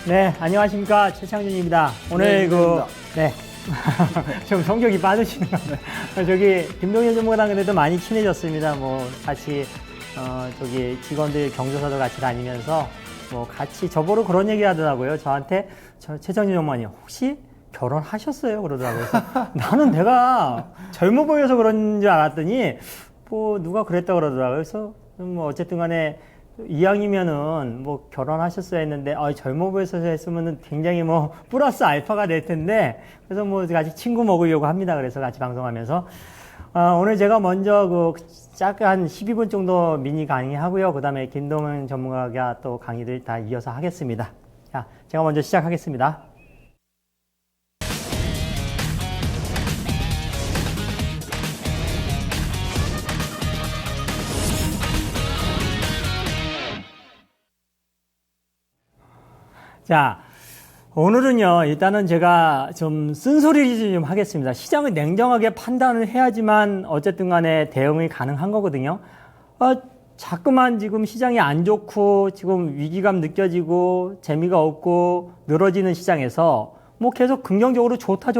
네, 안녕하십니까. 최창준입니다. 오늘 네. 좀 성격이 빠르시네요. 저기, 김동현 전문가랑도 많이 친해졌습니다. 같이, 직원들 경조사도 같이 다니면서, 같이 저보러 그런 얘기 하더라고요. 저한테, 최창준 전문가님, 혹시 결혼하셨어요? 그러더라고요. 그래서 나는 내가 젊어 보여서 그런 줄 알았더니, 누가 그랬다고 그러더라고요. 그래서, 어쨌든 간에, 이왕이면은 결혼하셨어야 했는데 젊어 보여서 했으면은 굉장히 플러스 알파가 될 텐데 그래서 같이 친구 먹으려고 합니다. 그래서 같이 방송하면서 오늘 제가 먼저 한 12분 정도 미니 강의하고요. 그다음에 김동현 전문가가 또 강의를 다 이어서 하겠습니다. 자, 제가 먼저 시작하겠습니다. 자, 오늘은요, 일단은 제가 좀 쓴소리 좀 하겠습니다. 시장을 냉정하게 판단을 해야지만 어쨌든 간에 대응이 가능한 거거든요. 자꾸만 지금 시장이 안 좋고, 지금 위기감 느껴지고, 재미가 없고, 늘어지는 시장에서 계속 긍정적으로 좋다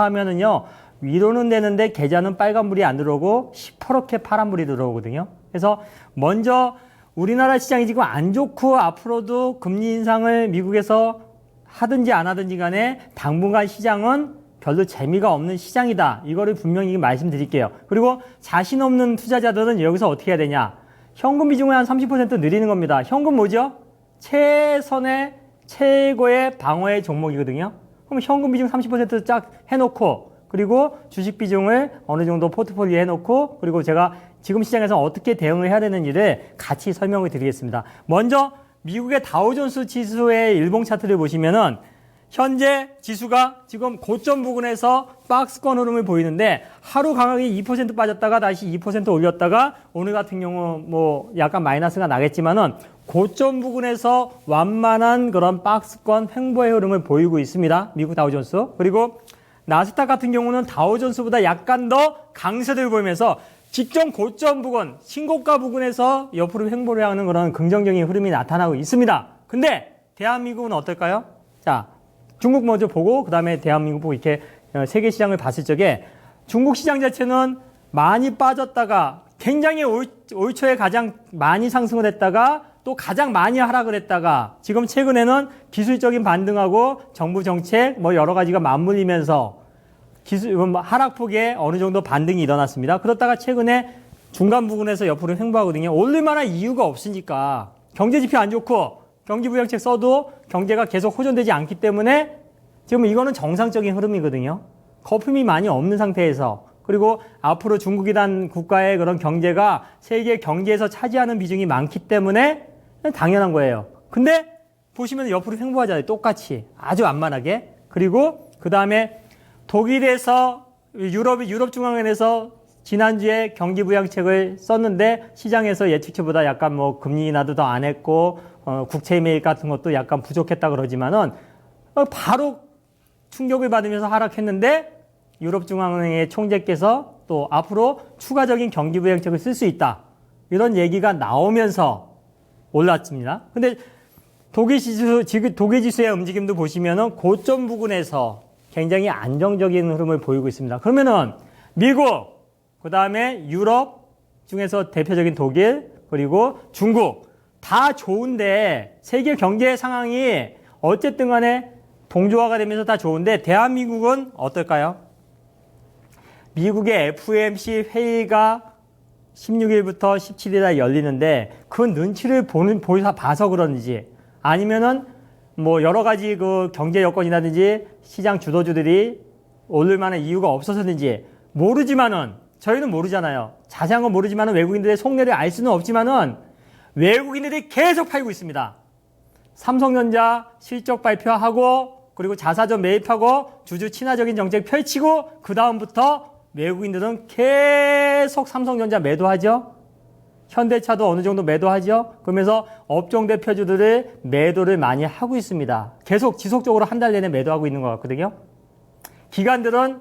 하면은요, 위로는 되는데 계좌는 빨간불이 안 들어오고, 시퍼렇게 파란불이 들어오거든요. 그래서 먼저 우리나라 시장이 지금 안 좋고 앞으로도 금리 인상을 미국에서 하든지 안 하든지 간에 당분간 시장은 별로 재미가 없는 시장이다. 이거를 분명히 말씀드릴게요. 그리고 자신 없는 투자자들은 여기서 어떻게 해야 되냐. 현금 비중을 한 30% 늘리는 겁니다. 현금 뭐죠? 최고의 방어의 종목이거든요. 그럼 현금 비중 30% 쫙 해놓고 그리고 주식 비중을 어느 정도 포트폴리오에 해놓고 그리고 제가 지금 시장에서 어떻게 대응을 해야 되는지를 같이 설명을 드리겠습니다. 먼저 미국의 다우존스 지수의 일봉 차트를 보시면은 현재 지수가 지금 고점 부근에서 박스권 흐름을 보이는데 하루 강하게 2% 빠졌다가 다시 2% 올렸다가 오늘 같은 경우 약간 마이너스가 나겠지만은 고점 부근에서 완만한 그런 박스권 횡보의 흐름을 보이고 있습니다. 미국 다우존스. 그리고 나스닥 같은 경우는 다우존스보다 약간 더 강세를 보이면서 직전 고점 부근, 신고가 부근에서 옆으로 횡보를 하는 그런 긍정적인 흐름이 나타나고 있습니다. 근데 대한민국은 어떨까요? 자, 중국 먼저 보고 그 다음에 대한민국 보고 이렇게 세계 시장을 봤을 적에 중국 시장 자체는 많이 빠졌다가 굉장히 올 초에 가장 많이 상승을 했다가 또 가장 많이 하락을 했다가 지금 최근에는 기술적인 반등하고 정부 정책 여러 가지가 맞물리면서 하락폭에 어느 정도 반등이 일어났습니다. 그렇다가 최근에 중간 부분에서 옆으로 횡보하거든요. 오를 만한 이유가 없으니까 경제지표 안 좋고 경기부양책 써도 경제가 계속 호전되지 않기 때문에 지금 이거는 정상적인 흐름이거든요. 거품이 많이 없는 상태에서 그리고 앞으로 중국이란 국가의 그런 경제가 세계 경제에서 차지하는 비중이 많기 때문에 당연한 거예요. 근데 보시면 옆으로 횡보하잖아요. 똑같이 아주 완만하게. 그리고 그 다음에 독일에서 유럽중앙은행에서 지난주에 경기부양책을 썼는데 시장에서 예측치보다 약간 금리 인하도 더 안 했고 국채 매입 같은 것도 약간 부족했다 그러지만은 바로 충격을 받으면서 하락했는데 유럽중앙은행의 총재께서 또 앞으로 추가적인 경기부양책을 쓸 수 있다. 이런 얘기가 나오면서 올랐습니다. 근데 독일 지수의 움직임도 보시면은 고점 부근에서 굉장히 안정적인 흐름을 보이고 있습니다. 그러면은 미국, 그 다음에 유럽 중에서 대표적인 독일, 그리고 중국 다 좋은데 세계 경제 상황이 어쨌든 간에 동조화가 되면서 다 좋은데 대한민국은 어떨까요? 미국의 FOMC 회의가 16일부터 17일에 열리는데 그 눈치를 봐서 그런지 아니면은 여러 가지 경제 여건이라든지 시장 주도주들이 오를 만한 이유가 없어서든지 모르지만은 저희는 모르잖아요. 자세한 건 모르지만은 외국인들의 속내를 알 수는 없지만은 외국인들이 계속 팔고 있습니다. 삼성전자 실적 발표하고 그리고 자사전 매입하고 주주 친화적인 정책 펼치고 그 다음부터 외국인들은 계속 삼성전자 매도하죠. 현대차도 어느 정도 매도하죠. 그러면서 업종 대표주들을 매도를 많이 하고 있습니다. 계속 지속적으로 한 달 내내 매도하고 있는 것 같거든요. 기관들은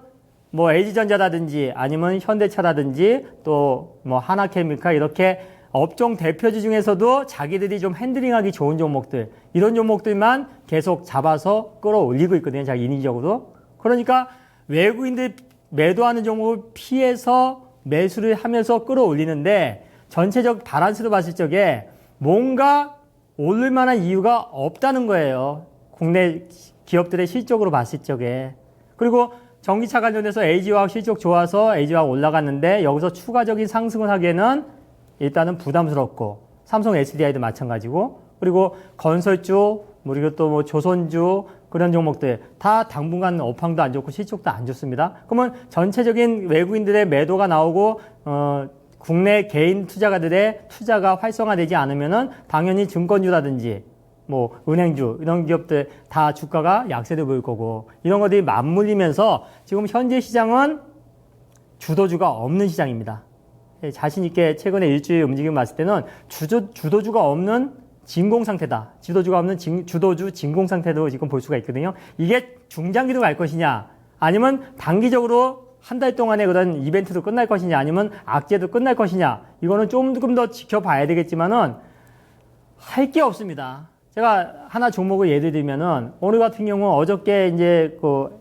LG전자라든지 아니면 현대차라든지 또 하나케미칼 이렇게 업종 대표주 중에서도 자기들이 좀 핸들링하기 좋은 종목들, 이런 종목들만 계속 잡아서 끌어올리고 있거든요. 자기 인위적으로. 그러니까 외국인들 매도하는 종목을 피해서 매수를 하면서 끌어올리는데 전체적 바란스로 봤을 적에 뭔가 오를 만한 이유가 없다는 거예요. 국내 기업들의 실적으로 봤을 적에. 그리고 전기차 관련해서 LG화학 실적 좋아서 LG화학 올라갔는데 여기서 추가적인 상승을 하기에는 일단은 부담스럽고, 삼성 SDI도 마찬가지고, 그리고 건설주, 그리고 또 뭐 조선주, 그런 종목들 다 당분간 업황도 안 좋고 실적도 안 좋습니다. 그러면 전체적인 외국인들의 매도가 나오고 국내 개인 투자가들의 투자가 활성화되지 않으면은 당연히 증권주라든지 뭐 은행주 이런 기업들 다 주가가 약세를 보일 거고, 이런 것들이 맞물리면서 지금 현재 시장은 주도주가 없는 시장입니다. 자신 있게 최근에 일주일 움직임 봤을 때는 주도주가 없는 진공 상태다. 주도주가 없는 주도주 진공 상태도 지금 볼 수가 있거든요. 이게 중장기로 갈 것이냐, 아니면 단기적으로 한 달 동안의 그런 이벤트도 끝날 것이냐, 아니면 악재도 끝날 것이냐, 이거는 조금 더 지켜봐야 되겠지만은 할 게 없습니다. 제가 하나 종목을 예를 들면은 오늘 같은 경우 어저께 이제 그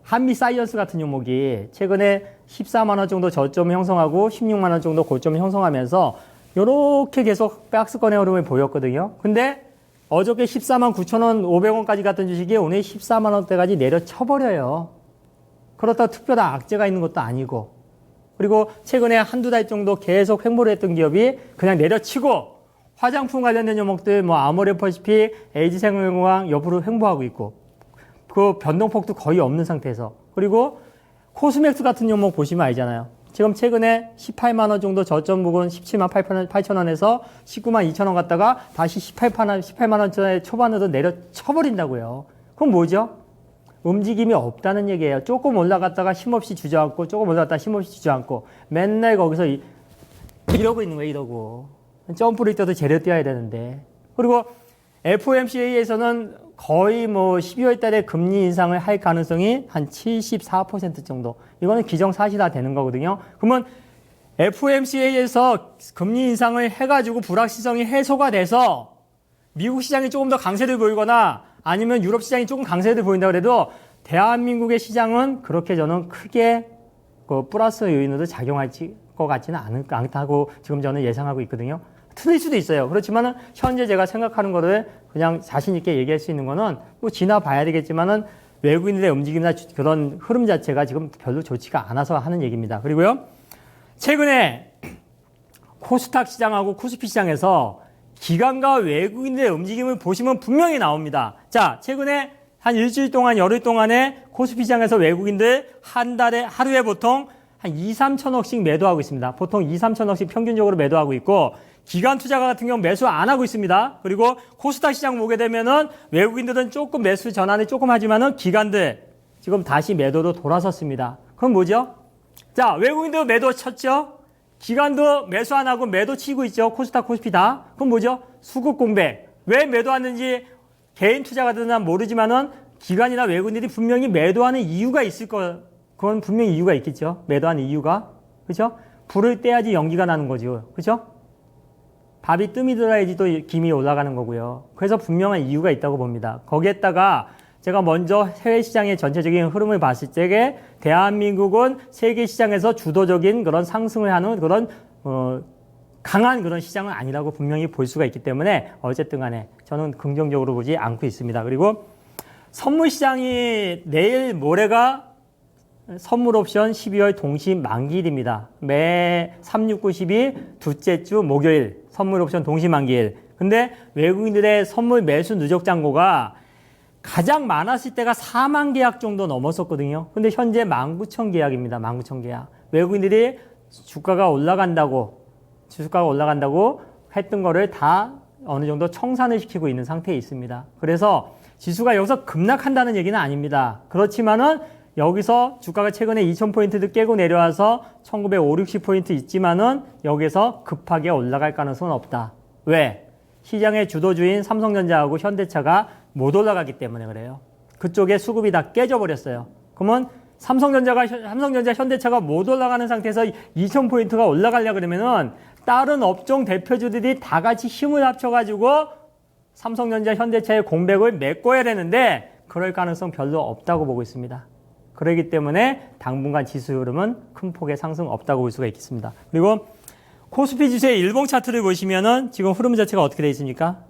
한미 사이언스 같은 종목이 최근에 14만 원 정도 저점을 형성하고 16만 원 정도 고점을 형성하면서 요렇게 계속 박스권의 흐름을 보였거든요. 근데 어저께 14만 9천 원, 500원까지 갔던 주식이 오늘 14만 원대까지 내려쳐버려요. 그렇다고 특별한 악재가 있는 것도 아니고, 그리고 최근에 한두 달 정도 계속 횡보를 했던 기업이 그냥 내려치고 화장품 관련된 종목들 뭐 아모레퍼시픽, LG생명공학 옆으로 횡보하고 있고, 그 변동폭도 거의 없는 상태에서, 그리고 코스맥스 같은 종목 보시면 알잖아요. 지금 최근에 18만 원 정도 저점 부근 17만 8천 원에서 19만 2천 원 갔다가 다시 18만 원짜리 초반으로 내려쳐버린다고요. 그럼 뭐죠? 움직임이 없다는 얘기예요. 조금 올라갔다가 힘없이 주저앉고, 조금 올라갔다가 힘없이 주저앉고, 맨날 거기서 이러고 있는 거예요, 이러고. 점프를 뛰어도 제대로 뛰어야 되는데. 그리고 FOMC에서는 거의 뭐 12월 달에 금리 인상을 할 가능성이 한 74% 정도. 이거는 기정사실화 되는 거거든요. 그러면 FOMC에서 금리 인상을 해가지고 불확실성이 해소가 돼서 미국 시장이 조금 더 강세를 보이거나 아니면 유럽 시장이 조금 강세를 보인다고 해도 대한민국의 시장은 그렇게 저는 크게 그 플러스 요인으로 작용할 것 같지는 않다고 지금 저는 예상하고 있거든요. 틀릴 수도 있어요. 그렇지만은 현재 제가 생각하는 거를 그냥 자신 있게 얘기할 수 있는 거는 또 지나봐야 되겠지만은 외국인들의 움직임이나 그런 흐름 자체가 지금 별로 좋지가 않아서 하는 얘기입니다. 그리고요, 최근에 코스닥 시장하고 코스피 시장에서 기관과 외국인들의 움직임을 보시면 분명히 나옵니다. 자, 최근에 한 일주일 동안, 열흘 동안에 코스피 시장에서 외국인들 한 달에, 하루에 보통 한 2, 3천억씩 매도하고 있습니다. 보통 2, 3천억씩 평균적으로 매도하고 있고, 기관 투자가 같은 경우 매수 안 하고 있습니다. 그리고 코스닥 시장 보게 되면은 외국인들은 조금 매수 전환을 조금 하지만은 기관들 지금 다시 매도로 돌아섰습니다. 그럼 뭐죠? 자, 외국인도 매도 쳤죠? 기관도 매수 안 하고 매도 치고 있죠? 코스닥, 코스피 다. 그럼 뭐죠? 수급 공백. 왜 매도하는지 개인 투자가들은 모르지만은 기관이나 외국인들이 분명히 매도하는 이유가 있을 거예요. 그건 분명히 이유가 있겠죠? 매도하는 이유가. 그죠? 불을 떼야지 연기가 나는 거죠. 그죠? 밥이 뜸이 들어야지 또 김이 올라가는 거고요. 그래서 분명한 이유가 있다고 봅니다. 거기에다가 제가 먼저 해외 시장의 전체적인 흐름을 봤을 때에 대한민국은 세계 시장에서 주도적인 그런 상승을 하는 그런 강한 그런 시장은 아니라고 분명히 볼 수가 있기 때문에 어쨌든 간에 저는 긍정적으로 보지 않고 있습니다. 그리고 선물 시장이 내일 모레가 선물 옵션 12월 동시 만기일입니다. 매 3, 6, 9, 10일 둘째 주 목요일 선물 옵션 동시 만기일. 근데 외국인들의 선물 매수 누적 잔고가 가장 많았을 때가 4만 계약 정도 넘었었거든요. 근데 현재 19,000 계약입니다. 19,000 계약. 외국인들이 주가가 올라간다고 했던 거를 다 어느 정도 청산을 시키고 있는 상태에 있습니다. 그래서 지수가 여기서 급락한다는 얘기는 아닙니다. 그렇지만은 여기서 주가가 최근에 2,000포인트도 깨고 내려와서 1,950, 60포인트 있지만은 여기서 급하게 올라갈 가능성은 없다. 왜? 시장의 주도주인 삼성전자하고 현대차가 못 올라가기 때문에 그래요. 그쪽에 수급이 다 깨져버렸어요. 그러면 삼성전자, 현대차가 못 올라가는 상태에서 2,000포인트가 올라가려고 그러면은 다른 업종 대표주들이 다 같이 힘을 합쳐가지고 삼성전자, 현대차의 공백을 메꿔야 되는데 그럴 가능성 별로 없다고 보고 있습니다. 그렇기 때문에 당분간 지수 흐름은 큰 폭의 상승 없다고 볼 수가 있겠습니다. 그리고 코스피 지수의 일봉 차트를 보시면은 지금 흐름 자체가 어떻게 되어 있습니까?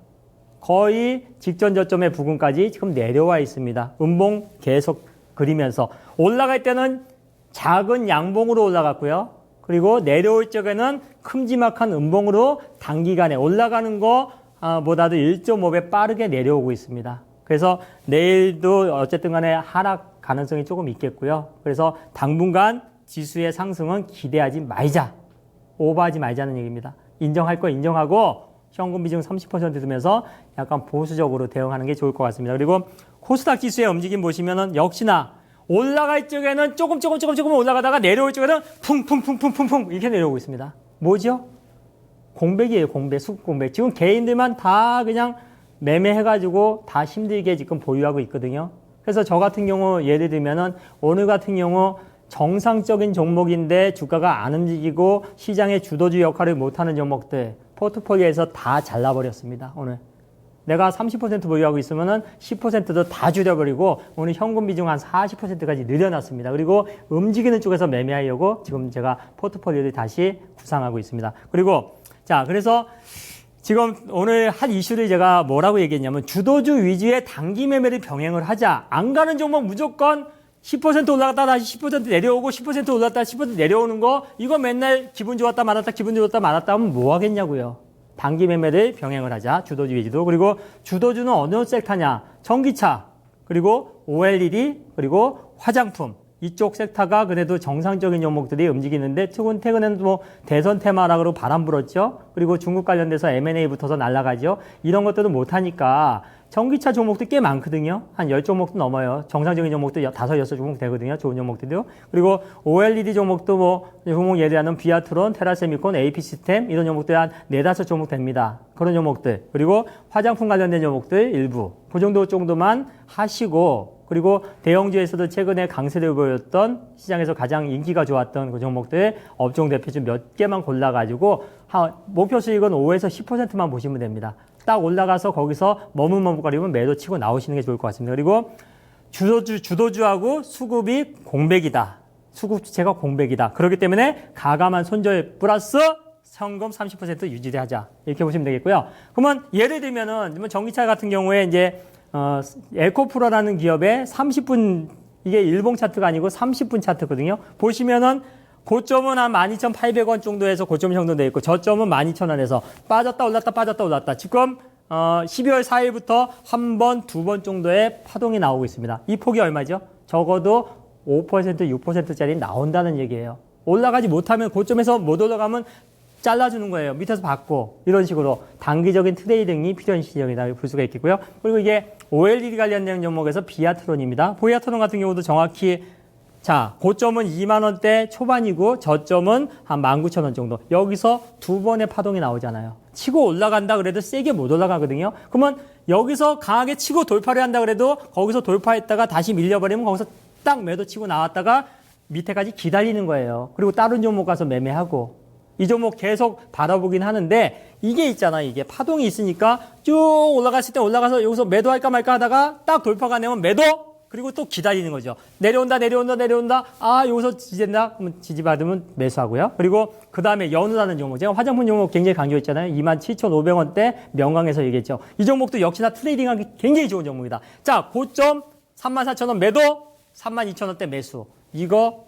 거의 직전 저점의 부근까지 지금 내려와 있습니다. 음봉 계속 그리면서 올라갈 때는 작은 양봉으로 올라갔고요. 그리고 내려올 적에는 큼지막한 음봉으로 단기간에 올라가는 거보다도 1.5배 빠르게 내려오고 있습니다. 그래서 내일도 어쨌든 간에 하락 가능성이 조금 있겠고요. 그래서 당분간 지수의 상승은 기대하지 말자. 오버하지 말자는 얘기입니다. 인정할 거 인정하고 현금 비중 30% 두면서 약간 보수적으로 대응하는 게 좋을 것 같습니다. 그리고 코스닥 지수의 움직임 보시면은 역시나 올라갈 적에는 조금 올라가다가 내려올 적에는 쿵 이렇게 내려오고 있습니다. 뭐죠? 공백이에요, 공백, 수급 공백. 지금 개인들만 다 그냥 매매해가지고 다 힘들게 지금 보유하고 있거든요. 그래서 저 같은 경우 예를 들면은 오늘 같은 경우 정상적인 종목인데 주가가 안 움직이고 시장의 주도주 역할을 못하는 종목들 포트폴리오에서 다 잘라버렸습니다. 오늘 내가 30% 보유하고 있으면은 10%도 다 줄여버리고 오늘 현금 비중 한 40%까지 늘려놨습니다. 그리고 움직이는 쪽에서 매매하려고 지금 제가 포트폴리오를 다시 구상하고 있습니다. 그리고 자, 그래서 지금 오늘 한 이슈를 제가 뭐라고 얘기했냐면 주도주 위주의 단기 매매를 병행을 하자. 안 가는 종목 무조건 10% 올라갔다 다시 10% 내려오고 10% 올랐다 10% 내려오는 거 이거 맨날 기분 좋았다 말았다 기분 좋았다 말았다 하면 뭐 하겠냐고요. 단기 매매를 병행을 하자. 주도주 위주도. 그리고 주도주는 어느 섹터냐. 전기차 그리고 OLED 그리고 화장품 이쪽 섹터가 그래도 정상적인 종목들이 움직이는데 최근에는 뭐 대선 테마락으로 바람 불었죠. 그리고 중국 관련돼서 M&A 붙어서 날아가죠. 이런 것들은 못하니까 전기차 종목도 꽤 많거든요. 한 10종목도 넘어요. 정상적인 종목도 5, 6종목 되거든요. 좋은 종목들도. 그리고 OLED 종목도 뭐 종목 예를 들면 비아트론, 테라세미콘, AP시스템 이런 종목들이 한 4, 5종목 됩니다. 그런 종목들. 그리고 화장품 관련된 종목들 일부. 그 정도만 하시고 그리고 대형주에서도 최근에 강세를 보였던 시장에서 가장 인기가 좋았던 그 종목들 업종 대표주 몇 개만 골라가지고 목표 수익은 5에서 10%만 보시면 됩니다. 딱 올라가서 거기서 머뭇거리면 매도 치고 나오시는 게 좋을 것 같습니다. 그리고 주도주하고 수급이 공백이다. 수급 주체가 공백이다. 그렇기 때문에 가감한 손절 플러스 현금 30% 유지하자. 이렇게 보시면 되겠고요. 그러면 예를 들면은 전기차 같은 경우에 이제 에코프로라는 기업의 30분 이게 일봉 차트가 아니고 30분 차트거든요. 보시면은 고점은 한 12,800원 정도에서 고점 정도 돼 있고 저점은 12,000원에서 빠졌다 올랐다 빠졌다 올랐다. 지금 12월 4일부터 한 번, 두 번 정도의 파동이 나오고 있습니다. 이 폭이 얼마죠? 적어도 5%, 6%짜리 나온다는 얘기예요. 올라가지 못하면 고점에서 못 올라가면 잘라주는 거예요. 밑에서 받고 이런 식으로 단기적인 트레이딩이 필요한 시점이다 볼 수가 있겠고요. 그리고 이게 OLED 관련된 종목에서 비아트론입니다. 비아트론 같은 경우도 정확히 자 고점은 2만 원대 초반이고 저점은 한 19,000원 정도. 여기서 두 번의 파동이 나오잖아요. 치고 올라간다 그래도 세게 못 올라가거든요. 그러면 여기서 강하게 치고 돌파를 한다 그래도 거기서 돌파했다가 다시 밀려버리면 거기서 딱 매도 치고 나왔다가 밑에까지 기다리는 거예요. 그리고 다른 종목 가서 매매하고 이 종목 계속 바라보긴 하는데 이게 있잖아. 이게 파동이 있으니까 쭉 올라갔을 때 올라가서 여기서 매도할까 말까 하다가 딱 돌파가 되면 매도 그리고 또 기다리는 거죠. 내려온다. 아 여기서 지진다. 그러면 지지받으면 매수하고요. 그리고 그 다음에 연우라는 종목. 제가 화장품 종목 굉장히 강조했잖아요. 27,500원대 명강에서 얘기했죠. 이 종목도 역시나 트레이딩하기 굉장히 좋은 종목이다. 자 고점 34,000원 매도 32,000원대 매수. 이거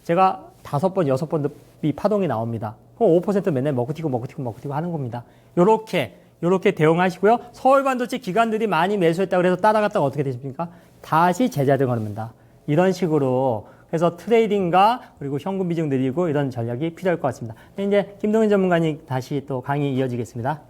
제가 5번, 6번 이 파동이 나옵니다. 그럼 5% 맨날 먹튀고 하는 겁니다. 요렇게 대응하시고요. 서울 반도체 기관들이 많이 매수했다고 해서 따라갔다가 어떻게 되십니까? 다시 제자들 겁니다. 이런 식으로 해서 트레이딩과 그리고 현금 비중 늘리고 이런 전략이 필요할 것 같습니다. 이제 김동현 전문가님 다시 또 강의 이어지겠습니다.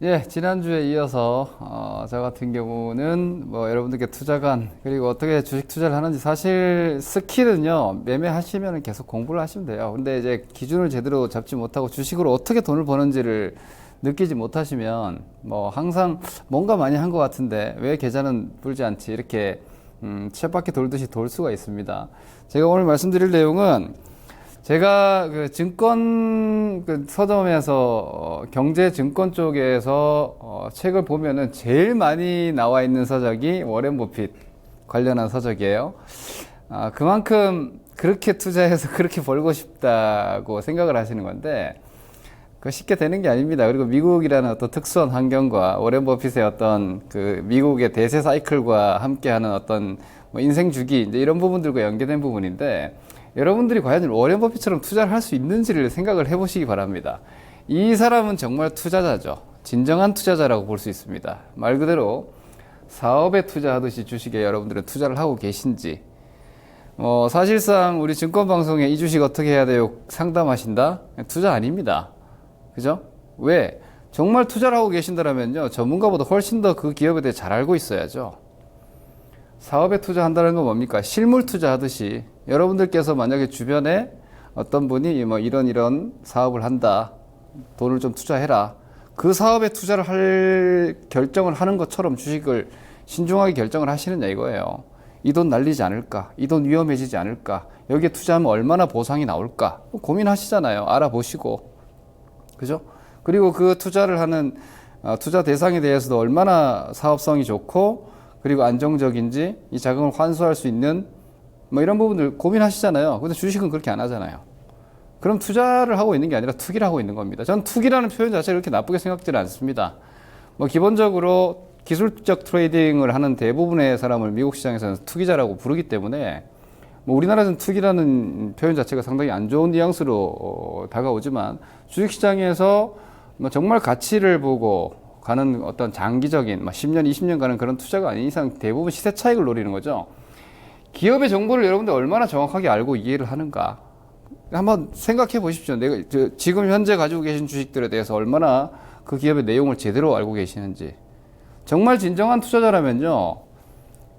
예, 지난주에 이어서 저 같은 경우는 뭐 여러분들께 투자관 그리고 어떻게 주식 투자를 하는지 사실 스킬은요 매매하시면 계속 공부를 하시면 돼요. 근데 이제 기준을 제대로 잡지 못하고 주식으로 어떻게 돈을 버는지를 느끼지 못하시면 뭐 항상 뭔가 많이 한 것 같은데 왜 계좌는 불지 않지 이렇게 쳇바퀴 돌듯이 돌 수가 있습니다. 제가 오늘 말씀드릴 내용은 제가 그 증권 그 서점에서 경제 증권 쪽에서 책을 보면은 제일 많이 나와 있는 서적이 워렌 버핏 관련한 서적이에요. 그만큼 그렇게 투자해서 그렇게 벌고 싶다고 생각을 하시는 건데 그 쉽게 되는 게 아닙니다. 그리고 미국이라는 어떤 특수한 환경과 워렌 버핏의 어떤 그 미국의 대세 사이클과 함께하는 어떤 뭐 인생 주기 이제 이런 부분들과 연계된 부분인데. 여러분들이 과연 워렌 버핏처럼 투자를 할 수 있는지를 생각을 해보시기 바랍니다. 이 사람은 정말 투자자죠. 진정한 투자자라고 볼 수 있습니다. 말 그대로 사업에 투자하듯이 주식에 여러분들은 투자를 하고 계신지 사실상 우리 증권방송에 이 주식 어떻게 해야 돼요? 상담하신다? 투자 아닙니다. 그죠? 왜? 정말 투자를 하고 계신다면요 전문가보다 훨씬 더 그 기업에 대해 잘 알고 있어야죠. 사업에 투자한다는 건 뭡니까? 실물 투자하듯이 여러분들께서 만약에 주변에 어떤 분이 뭐 이런 사업을 한다. 돈을 좀 투자해라. 그 사업에 투자를 할 결정을 하는 것처럼 주식을 신중하게 결정을 하시느냐 이거예요. 이 돈 날리지 않을까? 이 돈 위험해지지 않을까? 여기에 투자하면 얼마나 보상이 나올까? 고민하시잖아요. 알아보시고. 그죠? 그리고 그 투자를 하는 투자 대상에 대해서도 얼마나 사업성이 좋고 그리고 안정적인지 이 자금을 환수할 수 있는 뭐 이런 부분들 고민하시잖아요. 근데 주식은 그렇게 안 하잖아요. 그럼 투자를 하고 있는 게 아니라 투기를 하고 있는 겁니다. 전 투기라는 표현 자체를 그렇게 나쁘게 생각지는 않습니다. 뭐 기본적으로 기술적 트레이딩을 하는 대부분의 사람을 미국 시장에서는 투기자라고 부르기 때문에 뭐 우리나라에서는 투기라는 표현 자체가 상당히 안 좋은 뉘앙스로 다가오지만 주식시장에서 뭐 정말 가치를 보고 가는 어떤 장기적인 10년, 20년 가는 그런 투자가 아닌 이상 대부분 시세 차익을 노리는 거죠. 기업의 정보를 여러분들 얼마나 정확하게 알고 이해를 하는가 한번 생각해 보십시오. 내가 지금 현재 가지고 계신 주식들에 대해서 얼마나 그 기업의 내용을 제대로 알고 계시는지. 정말 진정한 투자자라면요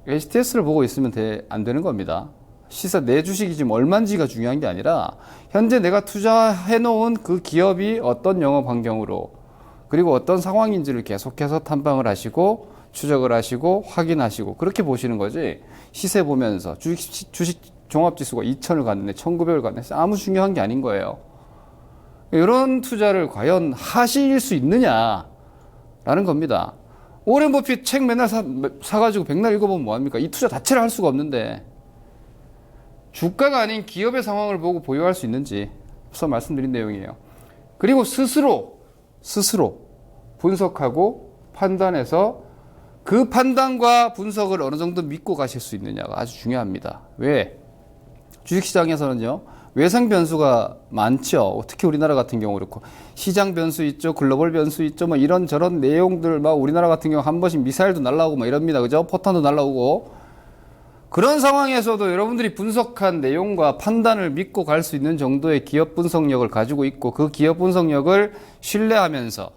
HTS를 보고 있으면 안 되는 겁니다. 시세 내 주식이 지금 얼마인지가 중요한 게 아니라 현재 내가 투자해 놓은 그 기업이 어떤 영업 환경으로 그리고 어떤 상황인지를 계속해서 탐방을 하시고 추적을 하시고 확인하시고 그렇게 보시는 거지. 시세 보면서 주식 종합지수가 2000을 갔는데 1900을 갔는데 아무 중요한 게 아닌 거예요. 이런 투자를 과연 하실 수 있느냐라는 겁니다. 워렌 버핏 책 맨날 사가지고 백날 읽어보면 뭐합니까? 이 투자 자체를 할 수가 없는데 주가가 아닌 기업의 상황을 보고 보유할 수 있는지 앞서 말씀드린 내용이에요. 그리고 스스로 분석하고 판단해서 그 판단과 분석을 어느 정도 믿고 가실 수 있느냐가 아주 중요합니다. 왜? 주식시장에서는요 외상 변수가 많죠. 특히 우리나라 같은 경우 그렇고 시장 변수 있죠, 글로벌 변수 있죠, 뭐 이런저런 내용들 막 우리나라 같은 경우 한 번씩 미사일도 날라오고 막 이럽니다. 그죠? 포탄도 날라오고 그런 상황에서도 여러분들이 분석한 내용과 판단을 믿고 갈 수 있는 정도의 기업 분석력을 가지고 있고 그 기업 분석력을 신뢰하면서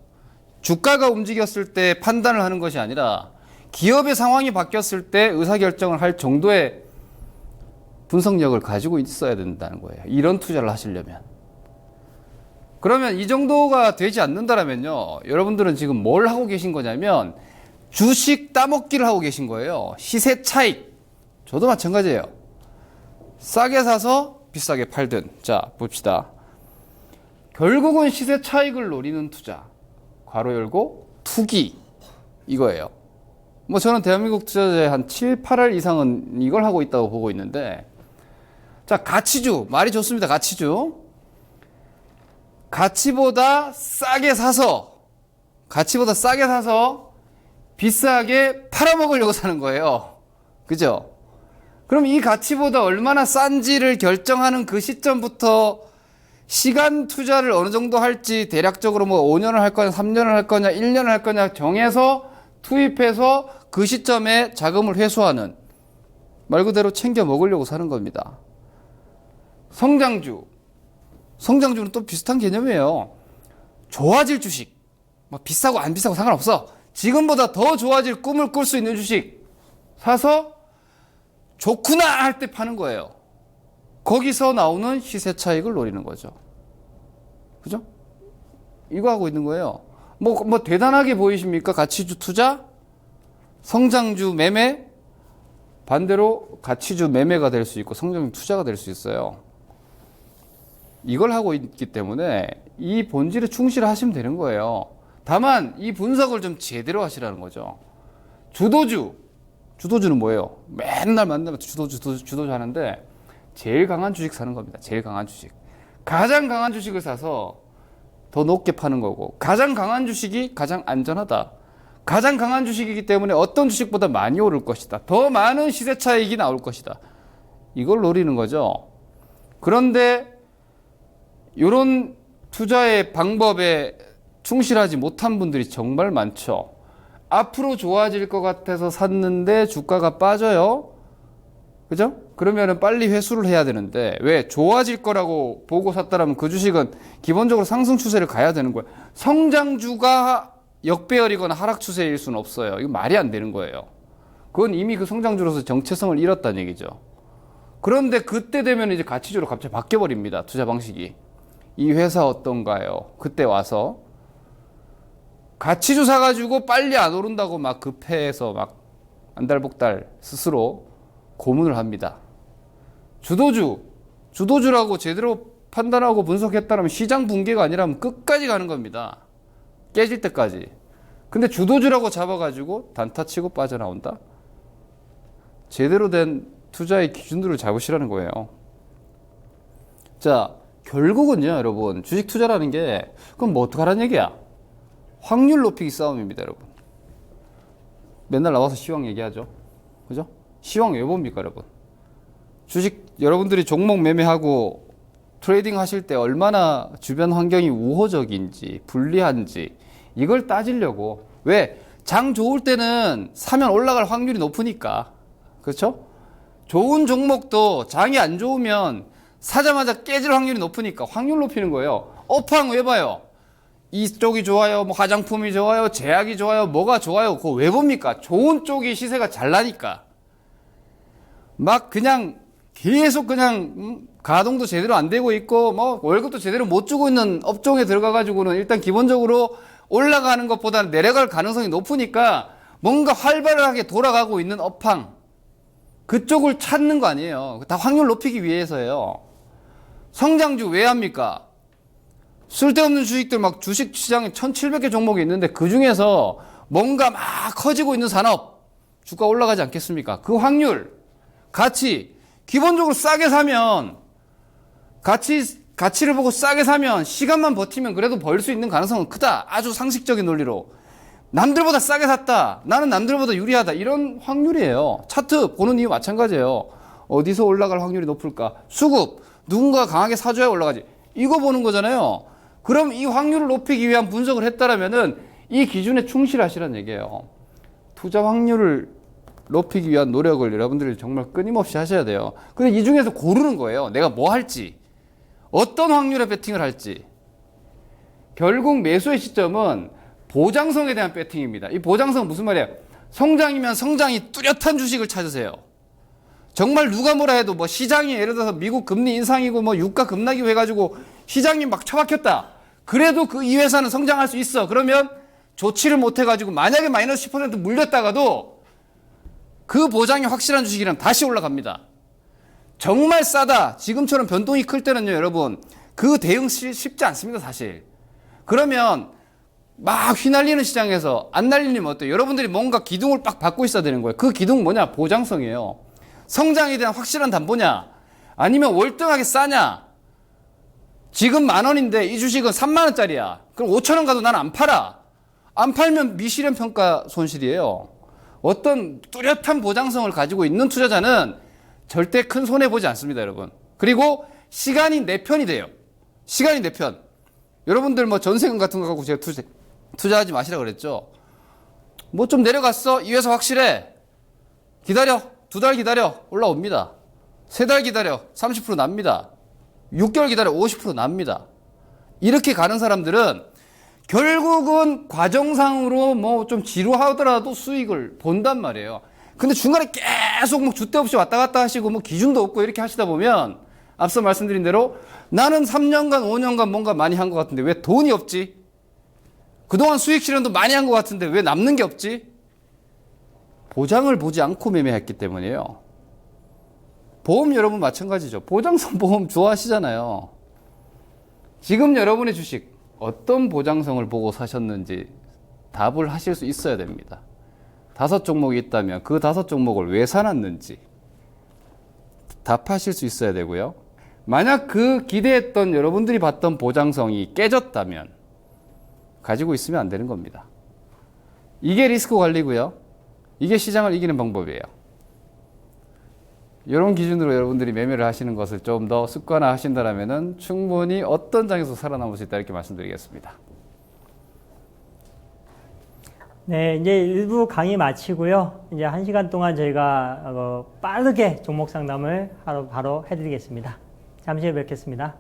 주가가 움직였을 때 판단을 하는 것이 아니라 기업의 상황이 바뀌었을 때 의사결정을 할 정도의 분석력을 가지고 있어야 된다는 거예요. 이런 투자를 하시려면. 그러면 이 정도가 되지 않는다면요. 여러분들은 지금 뭘 하고 계신 거냐면 주식 따먹기를 하고 계신 거예요. 시세 차익. 저도 마찬가지예요. 싸게 사서 비싸게 팔든. 자, 봅시다. 결국은 시세 차익을 노리는 투자. 괄호 열고 투기. 이거예요. 뭐 저는 대한민국 투자자의 한 7, 8할 이상은 이걸 하고 있다고 보고 있는데 자, 가치주. 말이 좋습니다. 가치주. 가치보다 싸게 사서 비싸게 팔아먹으려고 사는 거예요. 그죠? 그럼 이 가치보다 얼마나 싼지를 결정하는 그 시점부터 시간 투자를 어느 정도 할지 대략적으로 뭐 5년을 할 거냐, 3년을 할 거냐, 1년을 할 거냐 정해서 투입해서 그 시점에 자금을 회수하는 말 그대로 챙겨 먹으려고 사는 겁니다. 성장주는 또 비슷한 개념이에요. 좋아질 주식. 막 비싸고 안 비싸고 상관없어. 지금보다 더 좋아질 꿈을 꿀 수 있는 주식 사서 좋구나 할 때 파는 거예요. 거기서 나오는 시세 차익을 노리는 거죠. 그죠? 이거 하고 있는 거예요. 뭐 대단하게 보이십니까? 가치주 투자, 성장주 매매, 반대로 가치주 매매가 될 수 있고 성장주 투자가 될 수 있어요. 이걸 하고 있기 때문에 이 본질에 충실하시면 되는 거예요. 다만 이 분석을 좀 제대로 하시라는 거죠. 주도주는 뭐예요? 맨날 만나면 주도주 하는데 제일 강한 주식 사는 겁니다. 제일 강한 주식. 가장 강한 주식을 사서 더 높게 파는 거고, 가장 강한 주식이 가장 안전하다. 가장 강한 주식이기 때문에 어떤 주식보다 많이 오를 것이다. 더 많은 시세 차익이 나올 것이다. 이걸 노리는 거죠. 그런데 이런 투자의 방법에 충실하지 못한 분들이 정말 많죠. 앞으로 좋아질 것 같아서 샀는데 주가가 빠져요. 그죠? 그러면은 빨리 회수를 해야 되는데, 왜? 좋아질 거라고 보고 샀다라면 그 주식은 기본적으로 상승 추세를 가야 되는 거예요. 성장주가 역배열이거나 하락 추세일 수는 없어요. 이거 말이 안 되는 거예요. 그건 이미 그 성장주로서 정체성을 잃었다는 얘기죠. 그런데 그때 되면 이제 가치주로 갑자기 바뀌어버립니다. 투자 방식이. 이 회사 어떤가요? 그때 와서 가치주 사가지고 빨리 안 오른다고 막 급해해서 막 안달복달 스스로 고문을 합니다. 주도주라고 제대로 판단하고 분석했다면 시장 붕괴가 아니라면 끝까지 가는 겁니다. 깨질 때까지. 근데 주도주라고 잡아가지고 단타치고 빠져나온다? 제대로 된 투자의 기준들을 잡으시라는 거예요. 자, 결국은요, 여러분, 주식 투자라는 게, 그럼 뭐 어떡하라는 얘기야? 확률 높이기 싸움입니다, 여러분. 맨날 나와서 시황 얘기하죠. 그죠? 시황 왜 봅니까, 여러분? 주식, 여러분들이 종목 매매하고 트레이딩 하실 때 얼마나 주변 환경이 우호적인지, 불리한지, 이걸 따지려고. 왜? 장 좋을 때는 사면 올라갈 확률이 높으니까. 그렇죠? 좋은 종목도 장이 안 좋으면 사자마자 깨질 확률이 높으니까 확률 높이는 거예요. 업황 왜 봐요? 이쪽이 좋아요, 뭐 화장품이 좋아요, 제약이 좋아요, 뭐가 좋아요? 그거 왜 봅니까? 좋은 쪽이 시세가 잘 나니까. 막 그냥 계속 그냥 가동도 제대로 안 되고 있고 뭐 월급도 제대로 못 주고 있는 업종에 들어가 가지고는 일단 기본적으로 올라가는 것보다는 내려갈 가능성이 높으니까 뭔가 활발하게 돌아가고 있는 업황, 그쪽을 찾는 거 아니에요. 다 확률 높이기 위해서예요. 성장주 왜 합니까? 쓸데없는 주식들 막 주식 시장에 1700개 종목이 있는데 그 중에서 뭔가 막 커지고 있는 산업, 주가 올라가지 않겠습니까? 그 확률, 가치, 기본적으로 싸게 사면, 가치를 보고 싸게 사면 시간만 버티면 그래도 벌 수 있는 가능성은 크다. 아주 상식적인 논리로. 남들보다 싸게 샀다. 나는 남들보다 유리하다. 이런 확률이에요. 차트 보는 이유 마찬가지예요. 어디서 올라갈 확률이 높을까? 수급. 누군가 강하게 사줘야 올라가지. 이거 보는 거잖아요. 그럼 이 확률을 높이기 위한 분석을 했다라면은 이 기준에 충실하시라는 얘기예요. 투자 확률을 높이기 위한 노력을 여러분들이 정말 끊임없이 하셔야 돼요. 근데 이 중에서 고르는 거예요. 내가 뭐 할지. 어떤 확률에 베팅을 할지. 결국 매수의 시점은 보장성에 대한 배팅입니다. 이 보장성은 무슨 말이에요? 성장이면 성장이 뚜렷한 주식을 찾으세요. 정말 누가 뭐라 해도 뭐 시장이 예를 들어서 미국 금리 인상이고 뭐 유가 급락이고 해가지고 시장이 막 처박혔다. 그래도 그 이 회사는 성장할 수 있어. 그러면 조치를 못 해가지고 만약에 마이너스 10% 물렸다가도 그 보장이 확실한 주식이라면 다시 올라갑니다. 정말 싸다. 지금처럼 변동이 클 때는요, 여러분. 그 대응 쉽지 않습니다, 사실. 그러면 막 휘날리는 시장에서 안 날리면 어때요? 여러분들이 뭔가 기둥을 빡 받고 있어야 되는 거예요. 그 기둥은 뭐냐? 보장성이에요. 성장에 대한 확실한 담보냐? 아니면 월등하게 싸냐? 지금 10,000원인데 이 주식은 30,000원짜리야. 그럼 5,000원 가도 난 안 팔아. 안 팔면 미실현 평가 손실이에요. 어떤 뚜렷한 보장성을 가지고 있는 투자자는 절대 큰 손해보지 않습니다, 여러분. 그리고 시간이 내 편이 돼요. 시간이 내 편. 여러분들 뭐 전세금 같은 거 갖고 제가 투자하지 마시라 그랬죠. 뭐 좀 내려갔어? 이 회사 확실해. 기다려. 2달 기다려. 올라옵니다. 3달 기다려. 30% 납니다. 6개월 기다려. 50% 납니다. 이렇게 가는 사람들은 결국은 과정상으로 뭐 좀 지루하더라도 수익을 본단 말이에요. 근데 중간에 계속 뭐 줏대 없이 왔다 갔다 하시고 뭐 기준도 없고 이렇게 하시다 보면 앞서 말씀드린 대로 나는 3년간, 5년간 뭔가 많이 한 것 같은데 왜 돈이 없지? 그동안 수익 실현도 많이 한 것 같은데 왜 남는 게 없지? 보장을 보지 않고 매매했기 때문이에요. 보험 여러분 마찬가지죠. 보장성 보험 좋아하시잖아요. 지금 여러분의 주식 어떤 보장성을 보고 사셨는지 답을 하실 수 있어야 됩니다. 5종목이 있다면 그 5종목을 왜 사놨는지 답하실 수 있어야 되고요. 만약 그 기대했던 여러분들이 봤던 보장성이 깨졌다면 가지고 있으면 안 되는 겁니다. 이게 리스크 관리고요. 이게 시장을 이기는 방법이에요. 이런 기준으로 여러분들이 매매를 하시는 것을 좀 더 습관화 하신다면 충분히 어떤 장에서 살아남을 수 있다 이렇게 말씀드리겠습니다. 네, 이제 일부 강의 마치고요. 이제 1시간 동안 저희가 빠르게 종목 상담을 바로 해드리겠습니다. 잠시 후에 뵙겠습니다.